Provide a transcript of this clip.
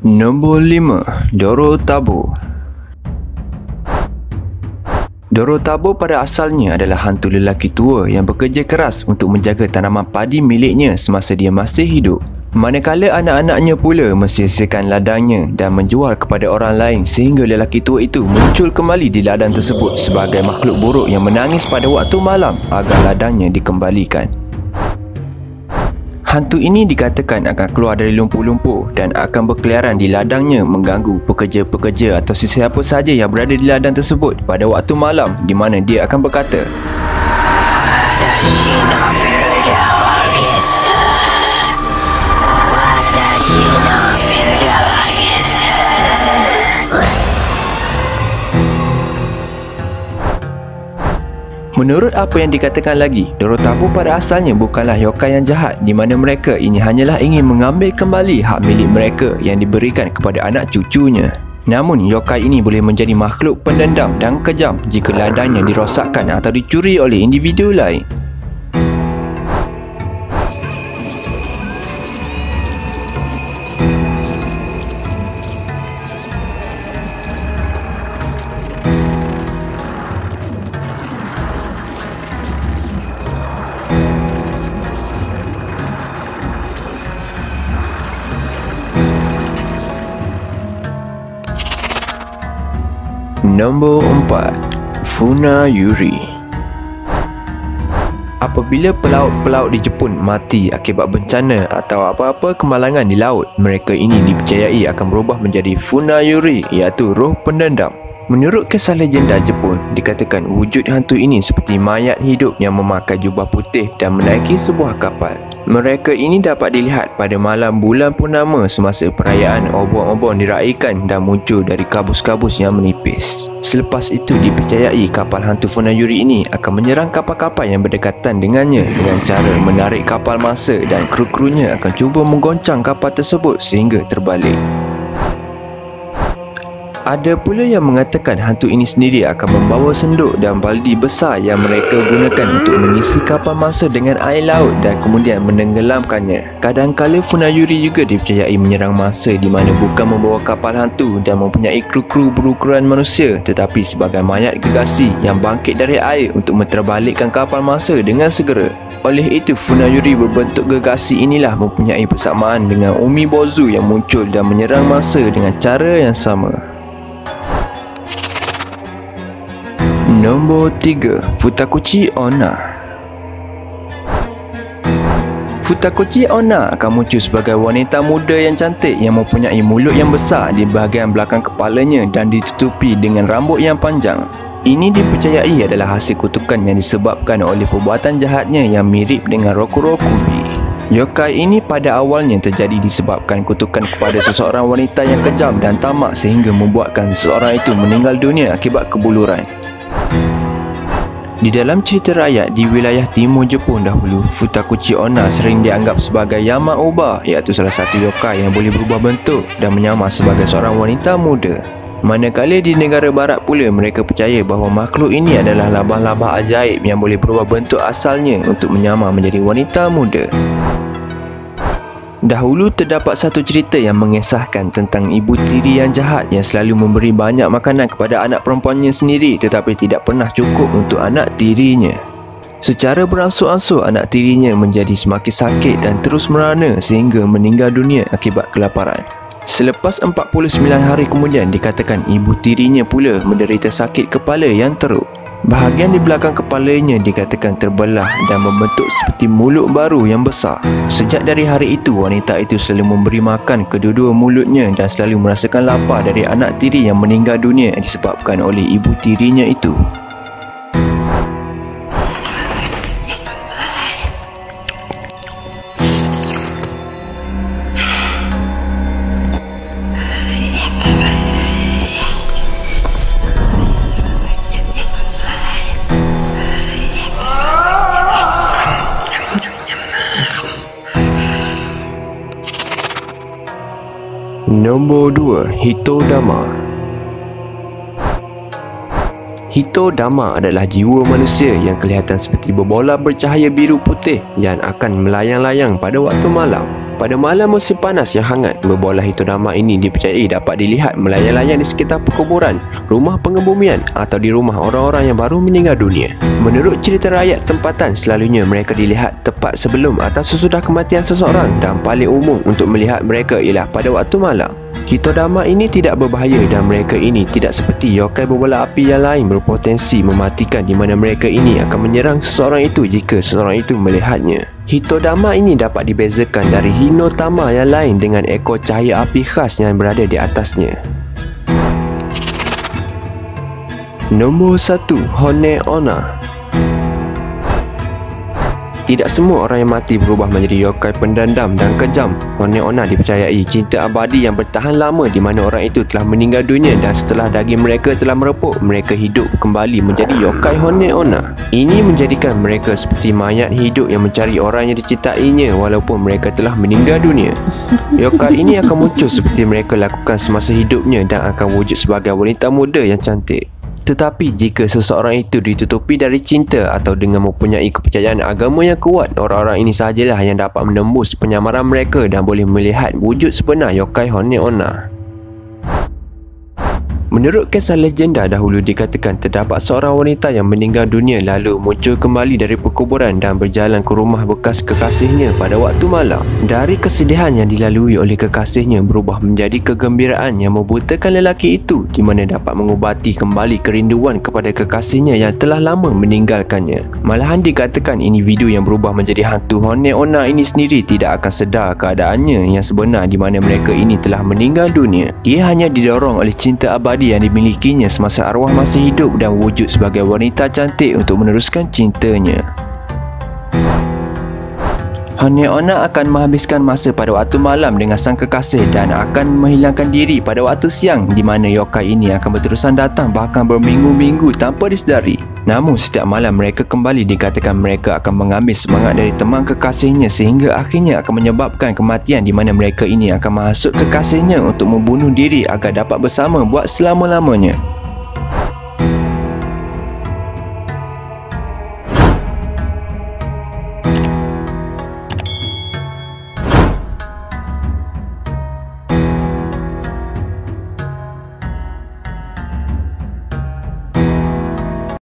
Nombor 5. Dorotabo. Dorotabo pada asalnya adalah hantu lelaki tua yang bekerja keras untuk menjaga tanaman padi miliknya semasa dia masih hidup. Manakala anak-anaknya pula mensia-siakan ladangnya dan menjual kepada orang lain sehingga lelaki tua itu muncul kembali di ladang tersebut sebagai makhluk buruk yang menangis pada waktu malam agar ladangnya dikembalikan. Hantu ini dikatakan akan keluar dari lumpur-lumpur dan akan berkeliaran di ladangnya mengganggu pekerja-pekerja atau sesiapa sahaja yang berada di ladang tersebut pada waktu malam, di mana dia akan berkata, menurut apa yang dikatakan lagi, Dorotabo pada asalnya bukanlah yokai yang jahat, di mana mereka ini hanyalah ingin mengambil kembali hak milik mereka yang diberikan kepada anak cucunya. Namun, yokai ini boleh menjadi makhluk pendendam dan kejam jika ladangnya dirosakkan atau dicuri oleh individu lain. Nombor 4. Funayuri. Apabila pelaut-pelaut di Jepun mati akibat bencana atau apa-apa kemalangan di laut, mereka ini dipercayai akan berubah menjadi Funayuri, iaitu roh pendendam. Menurut kisah legenda Jepun, dikatakan wujud hantu ini seperti mayat hidup yang memakai jubah putih dan menaiki sebuah kapal. Mereka ini dapat dilihat pada malam bulan purnama semasa perayaan obon-obon diraikan dan muncul dari kabus-kabus yang menipis. Selepas itu dipercayai kapal hantu Funayuri ini akan menyerang kapal-kapal yang berdekatan dengannya dengan cara menarik kapal masa, dan kru-krunya akan cuba menggoncang kapal tersebut sehingga terbalik. Ada pula yang mengatakan hantu ini sendiri akan membawa senduk dan baldi besar yang mereka gunakan untuk mengisi kapal masa dengan air laut dan kemudian menenggelamkannya. Kadang-kala Funayuri juga dipercayai menyerang masa, di mana bukan membawa kapal hantu dan mempunyai kru-kru berukuran manusia, tetapi sebagai mayat gegasi yang bangkit dari air untuk menterbalikkan kapal masa dengan segera. Oleh itu, Funayuri berbentuk gegasi inilah mempunyai persamaan dengan Umibozu yang muncul dan menyerang masa dengan cara yang sama. Nombor 3. Futakuchi Onna. Futakuchi Onna akan muncul sebagai wanita muda yang cantik yang mempunyai mulut yang besar di bahagian belakang kepalanya dan ditutupi dengan rambut yang panjang. Ini dipercayai adalah hasil kutukan yang disebabkan oleh perbuatan jahatnya yang mirip dengan Rokuro Kubi. Yokai ini pada awalnya terjadi disebabkan kutukan kepada seseorang wanita yang kejam dan tamak sehingga membuatkan seseorang itu meninggal dunia akibat kebuluran. Di dalam cerita rakyat di wilayah timur Jepun dahulu, Futakuchi Onna sering dianggap sebagai Yama-Uba, iaitu salah satu yokai yang boleh berubah bentuk dan menyamar sebagai seorang wanita muda. Manakala di negara barat pula, mereka percaya bahawa makhluk ini adalah labah-labah ajaib yang boleh berubah bentuk asalnya untuk menyamar menjadi wanita muda. Dahulu terdapat satu cerita yang mengisahkan tentang ibu tiri yang jahat yang selalu memberi banyak makanan kepada anak perempuannya sendiri, tetapi tidak pernah cukup untuk anak tirinya. Secara beransur-ansur anak tirinya menjadi semakin sakit dan terus merana sehingga meninggal dunia akibat kelaparan. Selepas 49 hari kemudian, dikatakan ibu tirinya pula menderita sakit kepala yang teruk. Bahagian di belakang kepalanya dikatakan terbelah dan membentuk seperti mulut baru yang besar. Sejak dari hari itu, wanita itu selalu memberi makan kedua-dua mulutnya dan selalu merasakan lapar dari anak tiri yang meninggal dunia disebabkan oleh ibu tirinya itu. Nombor 2. Hitodama. Hitodama adalah jiwa manusia yang kelihatan seperti berbola bercahaya biru putih yang akan melayang-layang pada waktu malam. Pada malam musim panas yang hangat, berbola hitodama ini dipercayai dapat dilihat melayang-layang di sekitar perkuburan, rumah pengebumian atau di rumah orang-orang yang baru meninggal dunia. Menurut cerita rakyat tempatan, selalunya mereka dilihat tepat sebelum atau sesudah kematian seseorang, dan paling umum untuk melihat mereka ialah pada waktu malam. Hitodama ini tidak berbahaya dan mereka ini tidak seperti yokai berbola api yang lain berpotensi mematikan, di mana mereka ini akan menyerang seseorang itu jika seseorang itu melihatnya. Hitodama ini dapat dibezakan dari hinotama yang lain dengan ekor cahaya api khas yang berada di atasnya. Nombor 1. Hone Onna. Tidak semua orang yang mati berubah menjadi yokai pendendam dan kejam. Hone Onna dipercayai cinta abadi yang bertahan lama, di mana orang itu telah meninggal dunia dan setelah daging mereka telah merepuk, mereka hidup kembali menjadi yokai Hone Onna. Ini menjadikan mereka seperti mayat hidup yang mencari orang yang dicintainya walaupun mereka telah meninggal dunia. Yokai ini akan muncul seperti mereka lakukan semasa hidupnya dan akan wujud sebagai wanita muda yang cantik. Tetapi jika seseorang itu ditutupi dari cinta atau dengan mempunyai kepercayaan agama yang kuat, orang-orang ini sahajalah yang dapat menembus penyamaran mereka dan boleh melihat wujud sebenar yokai Hone Onna. Menurut kisah legenda dahulu, dikatakan terdapat seorang wanita yang meninggal dunia lalu muncul kembali dari perkuburan dan berjalan ke rumah bekas kekasihnya pada waktu malam. Dari kesedihan yang dilalui oleh kekasihnya berubah menjadi kegembiraan yang membutakan lelaki itu, di mana dapat mengubati kembali kerinduan kepada kekasihnya yang telah lama meninggalkannya. Malahan dikatakan individu yang berubah menjadi hantu Hone Onna ini sendiri tidak akan sedar keadaannya yang sebenar, di mana mereka ini telah meninggal dunia. Dia hanya didorong oleh cinta abadi yang dimilikinya semasa arwah masih hidup dan wujud sebagai wanita cantik untuk meneruskan cintanya. Hone Onna akan menghabiskan masa pada waktu malam dengan sang kekasih dan akan menghilangkan diri pada waktu siang, di mana yokai ini akan berterusan datang bahkan berminggu-minggu tanpa disedari. Namun setiap malam mereka kembali, dikatakan mereka akan mengambil semangat dari teman kekasihnya sehingga akhirnya akan menyebabkan kematian, di mana mereka ini akan menghasut kekasihnya untuk membunuh diri agar dapat bersama buat selama-lamanya.